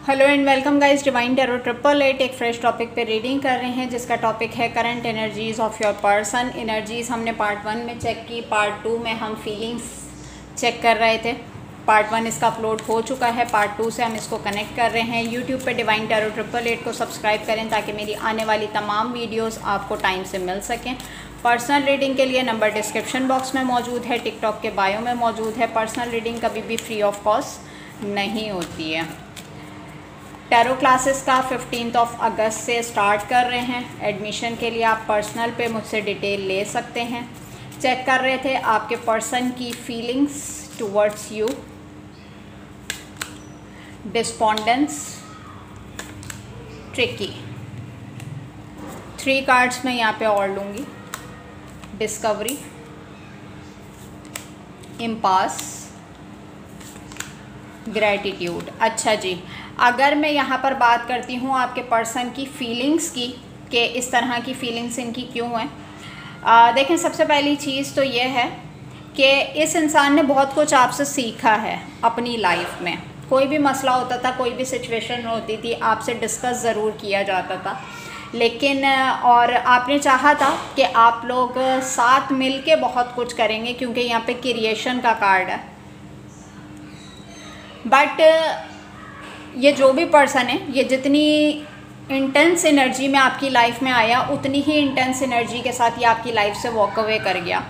Hello and welcome guys, divine tarot 888 एक fresh topic पे reading कर रहे हैं जिसका टॉपिक है current energies of your person. Energies हमने पार्ट 1 में चेक की, पार्ट 2 में हम फीलिंग्स चेक कर रहे थे। पार्ट 1 इसका अपलोड हो चुका है, पार्ट 2 से हम इसको कनेक्ट कर रहे हैं। यूट्यूब पे डिवाइन टैरो 888 को सब्सक्राइब करें ताकि मेरी आने वाली तमाम वीडियोज़ आपको टाइम से मिल सकें। पर्सनल रीडिंग के लिए नंबर डिस्क्रिप्शन बॉक्स में मौजूद है, टिकटॉक के बायो में मौजूद है। पर्सनल रीडिंग कभी भी फ्री ऑफ कॉस्ट नहीं होती है। टैरो क्लासेस का 15 अगस्त से स्टार्ट कर रहे हैं। एडमिशन के लिए आप पर्सनल पे मुझसे डिटेल ले सकते हैं। चेक कर रहे थे आपके पर्सन की feelings towards you, despondence, tricky. 3 cards मैं यहाँ पे और लूँगी। Discovery, impasse, gratitude. अच्छा जी, अगर मैं यहाँ पर बात करती हूँ आपके पर्सन की फीलिंग्स की कि इस तरह की फीलिंग्स इनकी क्यों हैं, देखें सबसे पहली चीज़ तो ये है कि इस इंसान ने बहुत कुछ आपसे सीखा है अपनी लाइफ में। कोई भी मसला होता था, कोई भी सिचुएशन होती थी, आपसे डिस्कस ज़रूर किया जाता था, लेकिन और आपने चाहा था कि आप लोग साथ मिल के बहुत कुछ करेंगे क्योंकि यहाँ पे क्रिएशन का कार्ड है। बट ये जो भी पर्सन है, ये जितनी इंटेंस एनर्जी में आपकी लाइफ में आया, उतनी ही इंटेंस एनर्जी के साथ ये आपकी लाइफ से वॉक अवे कर गया।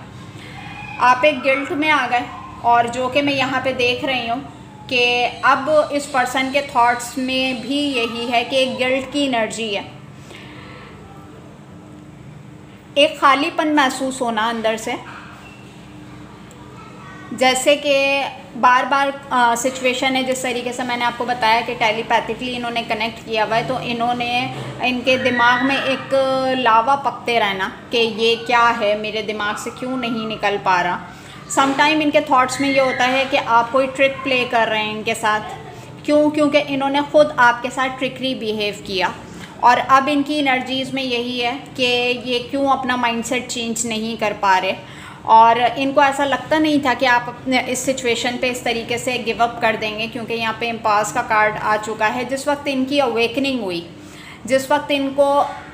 आप एक गिल्ट में आ गए, और जो कि मैं यहाँ पे देख रही हूँ कि अब इस पर्सन के थॉट्स में भी यही है कि एक गिल्ट की एनर्जी है, एक खालीपन महसूस होना अंदर से, जैसे कि बार बार सिचुएशन है। जिस तरीके से मैंने आपको बताया कि टेलीपैथिकली इन्होंने कनेक्ट किया हुआ है, तो इन्होंने इनके दिमाग में एक लावा पकते रहना कि ये क्या है, मेरे दिमाग से क्यों नहीं निकल पा रहा। समटाइम इनके थॉट्स में ये होता है कि आप कोई ट्रिक प्ले कर रहे हैं इनके साथ। क्यों? क्योंकि इन्होंने ख़ुद आपके साथ ट्रिकरी बिहेव किया, और अब इनकी एनर्जीज़ में यही है कि ये क्यों अपना माइंडसेट चेंज नहीं कर पा रहे, और इनको ऐसा लगता नहीं था कि आप अपने इस सिचुएशन पे इस तरीके से गिव अप कर देंगे, क्योंकि यहाँ पे इम्पास का कार्ड आ चुका है। जिस वक्त इनकी अवेकनिंग हुई, जिस वक्त इनको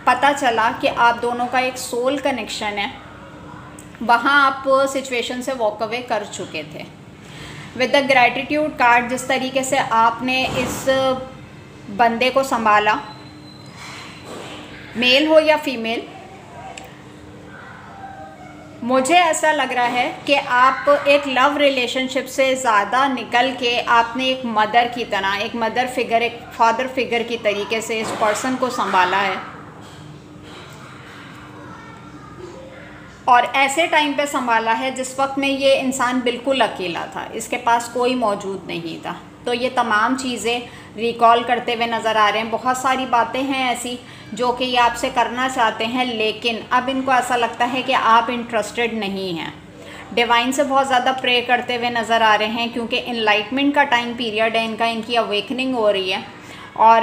पता चला कि आप दोनों का एक सोल कनेक्शन है, वहाँ आप सिचुएशन से वॉक अवे कर चुके थे। विद द ग्रैटिट्यूड कार्ड, जिस तरीके से आपने इस बंदे को संभाला, मेल हो या फीमेल, मुझे ऐसा लग रहा है कि आप एक लव रिलेशनशिप से ज़्यादा निकल के आपने एक मदर की तरह, एक मदर फिगर, एक फादर फिगर की तरीके से इस पर्सन को संभाला है। और ऐसे टाइम पे संभाला है जिस वक्त में ये इंसान बिल्कुल अकेला था, इसके पास कोई मौजूद नहीं था। तो ये तमाम चीज़ें रिकॉल करते हुए नज़र आ रहे हैं। बहुत सारी बातें हैं ऐसी जो कि ये आपसे करना चाहते हैं, लेकिन अब इनको ऐसा लगता है कि आप इंटरेस्टेड नहीं हैं। डिवाइन से बहुत ज़्यादा प्रे करते हुए नज़र आ रहे हैं, क्योंकि इनलाइटमेंट का टाइम पीरियड है इनका, इनकी अवेकनिंग हो रही है। और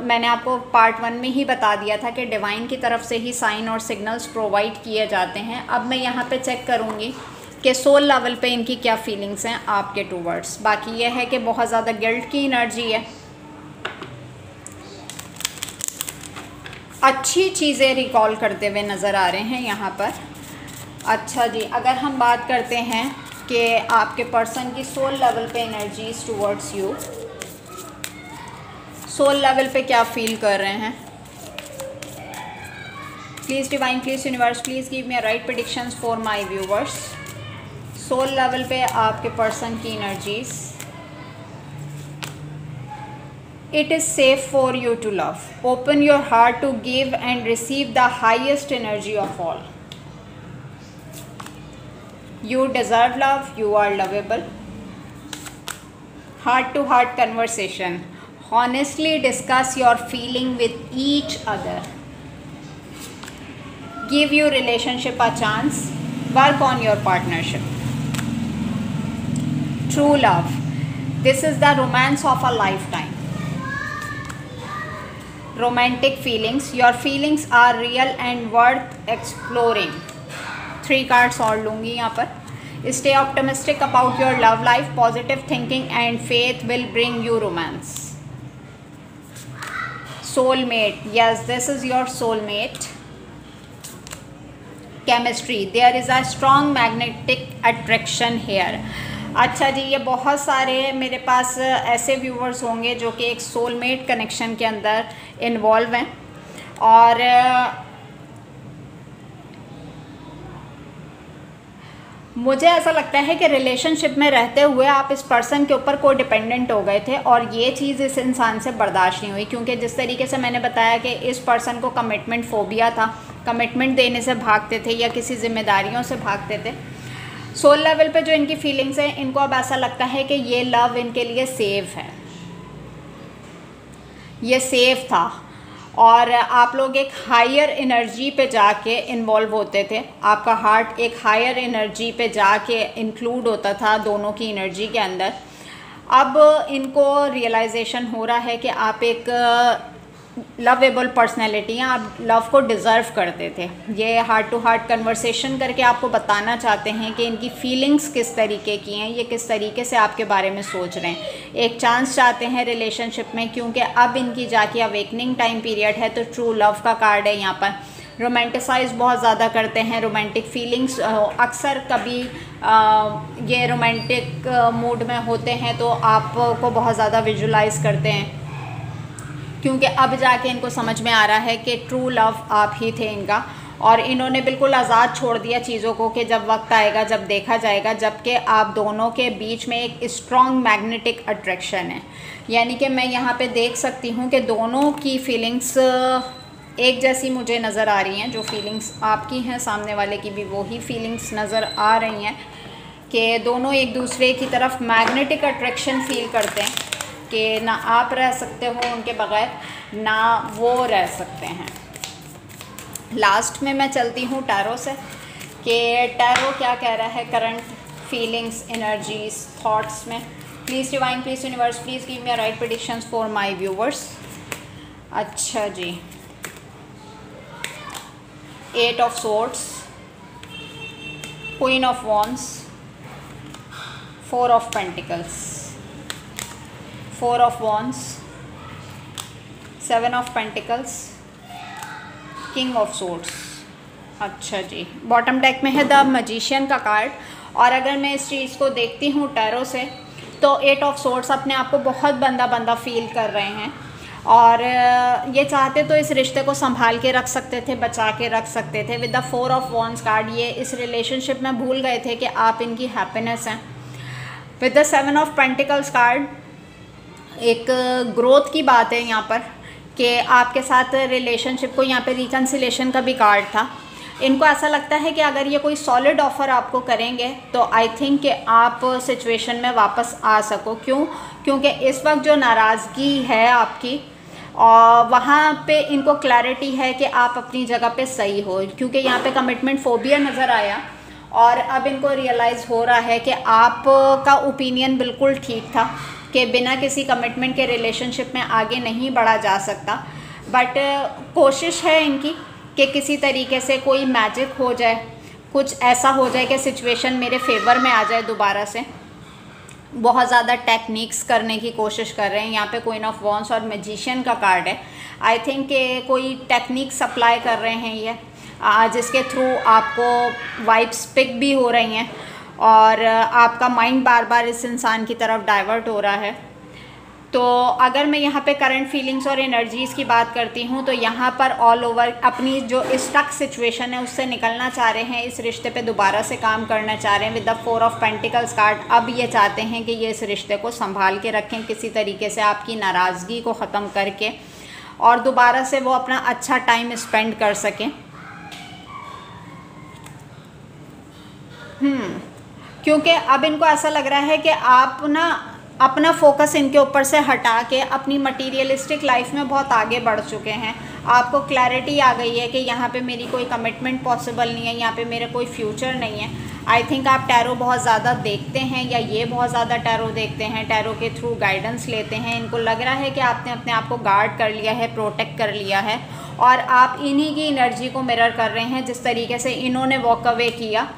मैंने आपको पार्ट 1 में ही बता दिया था कि डिवाइन की तरफ से ही साइन और सिग्नल्स प्रोवाइड किए जाते हैं। अब मैं यहाँ पे चेक करूँगी कि सोल लेवल पे इनकी क्या फीलिंग्स हैं आपके टूवर्ड्स। बाकी यह है कि बहुत ज़्यादा गिल्ट की एनर्जी है, अच्छी चीज़ें रिकॉल करते हुए नज़र आ रहे हैं यहाँ पर। अच्छा जी, अगर हम बात करते हैं कि आपके पर्सन की सोल लेवल पे energies towards you, soul level पे क्या फील कर रहे हैं। Please divine, please universe, please give me right predictions for my viewers. Soul level पे आपके पर्सन की energies. It is safe for you to love. Open your heart to give and receive the highest energy of all. You deserve love. You are lovable. Heart to heart conversation. Honestly discuss your feeling with each other. Give your relationship a chance. Work on your partnership. True love. This is the romance of a lifetime. Romantic feelings. Your feelings are real and worth exploring. 3 cards और लूँगी यहाँ पर। Stay optimistic about your love life. Positive thinking and faith will bring you romance. soulmate, yes, this is your soulmate. Chemistry, there is a strong magnetic attraction here. अच्छा जी, ये बहुत सारे मेरे पास ऐसे व्यूवर्स होंगे जो कि एक सोलमेट कनेक्शन के अंदर इन्वॉल्व हैं, और मुझे ऐसा लगता है कि रिलेशनशिप में रहते हुए आप इस पर्सन के ऊपर को डिपेंडेंट हो गए थे, और ये चीज़ इस इंसान से बर्दाश्त नहीं हुई, क्योंकि जिस तरीके से मैंने बताया कि इस पर्सन को कमिटमेंट फोबिया था, कमिटमेंट देने से भागते थे या किसी जिम्मेदारियों से भागते थे। सोल लेवल पे जो इनकी फीलिंग्स हैं, इनको अब ऐसा लगता है कि ये लव इनके लिए सेफ है, ये सेफ था, और आप लोग एक हायर एनर्जी पे जाके इन्वॉल्व होते थे। आपका हार्ट एक हायर एनर्जी पे जाके इंक्लूड होता था दोनों की एनर्जी के अंदर। अब इनको रियलाइजेशन हो रहा है कि आप एक लवेबल पर्सनैलिटी हैं, आप लव को डिज़र्व करते थे। ये हार्ट टू हार्ट कन्वर्सेशन करके आपको बताना चाहते हैं कि इनकी फीलिंग्स किस तरीके की हैं, ये किस तरीके से आपके बारे में सोच रहे हैं। एक चांस चाहते हैं रिलेशनशिप में, क्योंकि अब इनकी जाके अवेकनिंग टाइम पीरियड है, तो ट्रू लव का कार्ड है यहाँ पर। रोमांटिसाइज बहुत ज़्यादा करते हैं, रोमांटिक फीलिंग्स अक्सर कभी ये रोमांटिक मूड में होते हैं तो आपको बहुत ज़्यादा विजुलाइज करते हैं, क्योंकि अब जाके इनको समझ में आ रहा है कि ट्रू लव आप ही थे इनका, और इन्होंने बिल्कुल आज़ाद छोड़ दिया चीज़ों को कि जब वक्त आएगा जब देखा जाएगा, जबकि आप दोनों के बीच में एक स्ट्रॉन्ग मैग्नेटिक अट्रैक्शन है। यानी कि मैं यहाँ पे देख सकती हूँ कि दोनों की फीलिंग्स एक जैसी मुझे नज़र आ रही हैं। जो फीलिंग्स आपकी हैं, सामने वाले की भी वही फीलिंग्स नज़र आ रही हैं कि दोनों एक दूसरे की तरफ मैग्नेटिक अट्रैक्शन फील करते हैं कि ना आप रह सकते हो उनके बगैर, ना वो रह सकते हैं। लास्ट में मैं चलती हूँ टैरो से कि टैरो क्या कह रहा है करंट फीलिंग्स, एनर्जीज, थॉट्स में। Please divine, please universe, please give me right predictions for my viewers. अच्छा जी, 8 of swords, queen of wands, 4 of pentacles, 4 of wands, 7 of pentacles, king of swords. अच्छा जी, bottom deck में है the magician का card, और अगर मैं इस चीज़ को देखती हूँ टैरो से, तो 8 ऑफ सोर्ड्स अपने आप को बहुत बंदा बंदा फील कर रहे हैं, और ये चाहते तो इस रिश्ते को संभाल के रख सकते थे, बचा के रख सकते थे। With the 4 of wands card, ये इस रिलेशनशिप में भूल गए थे कि आप इनकी हैप्पीनेस हैं। With the 7 of pentacles card, एक ग्रोथ की बात है यहाँ पर कि आपके साथ रिलेशनशिप को, यहाँ पे रिकन्सिलेशन का भी कार्ड था। इनको ऐसा लगता है कि अगर ये कोई सॉलिड ऑफ़र आपको करेंगे तो आई थिंक कि आप सिचुएशन में वापस आ सको। क्यों? क्योंकि इस वक्त जो नाराज़गी है आपकी, और वहाँ पे इनको क्लैरिटी है कि आप अपनी जगह पे सही हो, क्योंकि यहाँ पे कमिटमेंट फोबिया नज़र आया, और अब इनको रियलाइज़ हो रहा है कि आपका ओपिनियन बिल्कुल ठीक था कि बिना किसी कमिटमेंट के रिलेशनशिप में आगे नहीं बढ़ा जा सकता। बट कोशिश है इनकी कि किसी तरीके से कोई मैजिक हो जाए, कुछ ऐसा हो जाए कि सिचुएशन मेरे फेवर में आ जाए दोबारा से। बहुत ज़्यादा टेक्निक्स करने की कोशिश कर रहे हैं। यहाँ पे क्वीन ऑफ वॉन्ड्स और मैजिशियन का कार्ड है। आई थिंक कि कोई टेक्निक सप्लाई कर रहे हैं ये, जिसके थ्रू आपको वाइब्स पिक भी हो रही हैं, और आपका माइंड बार बार इस इंसान की तरफ डाइवर्ट हो रहा है। तो अगर मैं यहाँ पे करंट फीलिंग्स और एनर्जीज़ की बात करती हूँ, तो यहाँ पर ऑल ओवर अपनी जो स्टक सिचुएशन है उससे निकलना चाह रहे हैं, इस रिश्ते पे दोबारा से काम करना चाह रहे हैं। With the 4 of pentacles card, अब ये चाहते हैं कि ये इस रिश्ते को संभाल के रखें, किसी तरीके से आपकी नाराज़गी को ख़त्म करके, और दोबारा से वो अपना अच्छा टाइम स्पेंड कर सकें। क्योंकि अब इनको ऐसा लग रहा है कि आप ना अपना फोकस इनके ऊपर से हटा के अपनी मटीरियलिस्टिक लाइफ में बहुत आगे बढ़ चुके हैं। आपको क्लैरिटी आ गई है कि यहाँ पे मेरी कोई कमिटमेंट पॉसिबल नहीं है, यहाँ पे मेरा कोई फ्यूचर नहीं है। आई थिंक आप टैरो बहुत ज़्यादा देखते हैं, या ये बहुत ज़्यादा टैरो देखते हैं, टैरो के थ्रू गाइडेंस लेते हैं। इनको लग रहा है कि आपने अपने आप को गार्ड कर लिया है, प्रोटेक्ट कर लिया है, और आप इन्हीं की एनर्जी को मिरर कर रहे हैं। जिस तरीके से इन्होंने वॉक अवे किया,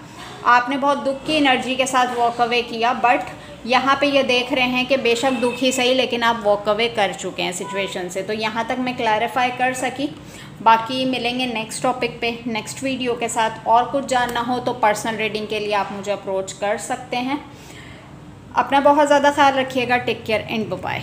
आपने बहुत दुख की एनर्जी के साथ वॉक अवे किया, बट यहाँ पे ये देख रहे हैं कि बेशक दुखी सही लेकिन आप वॉक अवे कर चुके हैं सिचुएशन से। तो यहाँ तक मैं क्लैरिफाई कर सकी। बाकी मिलेंगे नेक्स्ट टॉपिक पे नेक्स्ट वीडियो के साथ। और कुछ जानना हो तो पर्सनल रीडिंग के लिए आप मुझे अप्रोच कर सकते हैं। अपना बहुत ज़्यादा ख्याल रखिएगा। Take care and bye.